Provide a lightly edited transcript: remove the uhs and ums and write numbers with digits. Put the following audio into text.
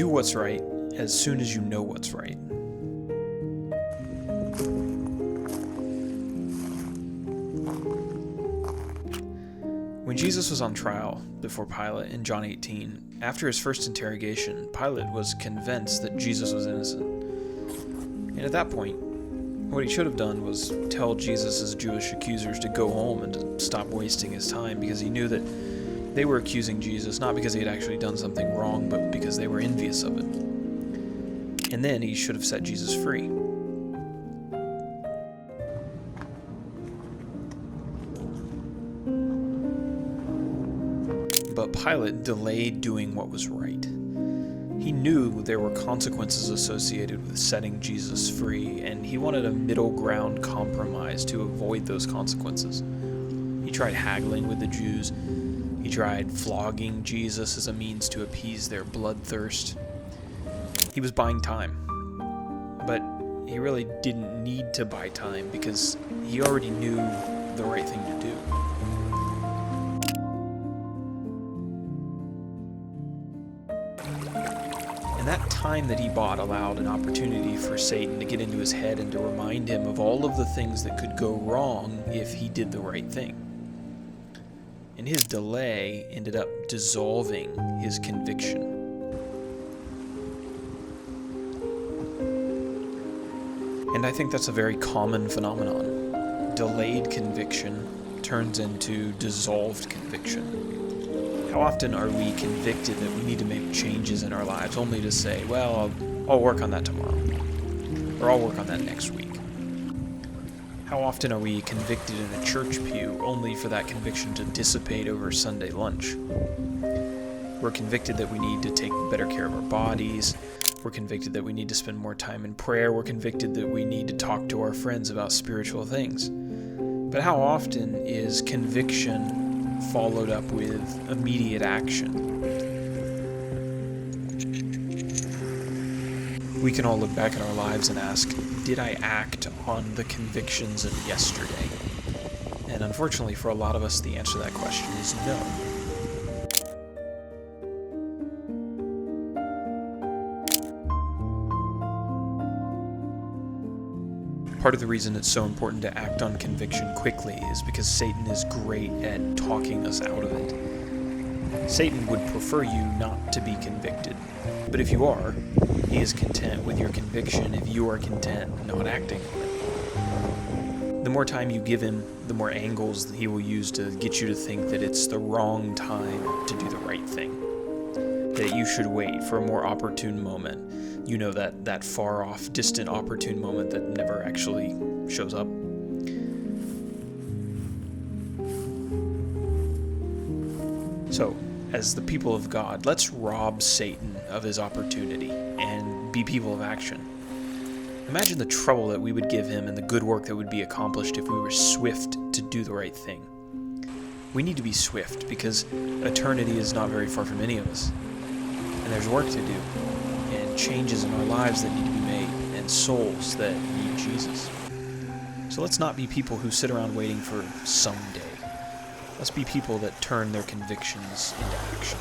do what's right as soon as you know what's right. When Jesus was on trial before Pilate in John 18, after his first interrogation, Pilate was convinced that Jesus was innocent. And at that point, what he should have done was tell Jesus' Jewish accusers to go home and to stop wasting his time, because he knew that they were accusing Jesus not because he had actually done something wrong, but because they were envious of it. And then he should have set Jesus free. But Pilate delayed doing what was right. He knew there were consequences associated with setting Jesus free, and he wanted a middle ground compromise to avoid those consequences. He tried haggling with the Jews. He tried flogging Jesus as a means to appease their bloodthirst. He was buying time. But he really didn't need to buy time, because he already knew the right thing to do. And that time that he bought allowed an opportunity for Satan to get into his head and to remind him of all of the things that could go wrong if he did the right thing. And his delay ended up dissolving his conviction. And I think that's a very common phenomenon. Delayed conviction turns into dissolved conviction. How often are we convicted that we need to make changes in our lives only to say, well, I'll work on that tomorrow, or I'll work on that next week? How often are we convicted in a church pew only for that conviction to dissipate over Sunday lunch? We're convicted that we need to take better care of our bodies. We're convicted that we need to spend more time in prayer. We're convicted that we need to talk to our friends about spiritual things. But how often is conviction followed up with immediate action? We can all look back at our lives and ask, did I act on the convictions of yesterday? And unfortunately for a lot of us, the answer to that question is no. Part of the reason it's so important to act on conviction quickly is because Satan is great at talking us out of it. Satan would prefer you not to be convicted, but if you are, he is content with your conviction if you are content not acting on it. The more time you give him, the more angles he will use to get you to think that it's the wrong time to do the right thing, that you should wait for a more opportune moment. You know, that far off, distant, opportune moment that never actually shows up. So, as the people of God, let's rob Satan of his opportunity and be people of action. Imagine the trouble that we would give him and the good work that would be accomplished if we were swift to do the right thing. We need to be swift because eternity is not very far from any of us. And there's work to do, and changes in our lives that need to be made, and souls that need Jesus. So let's not be people who sit around waiting for someday. Let's be people that turn their convictions into action.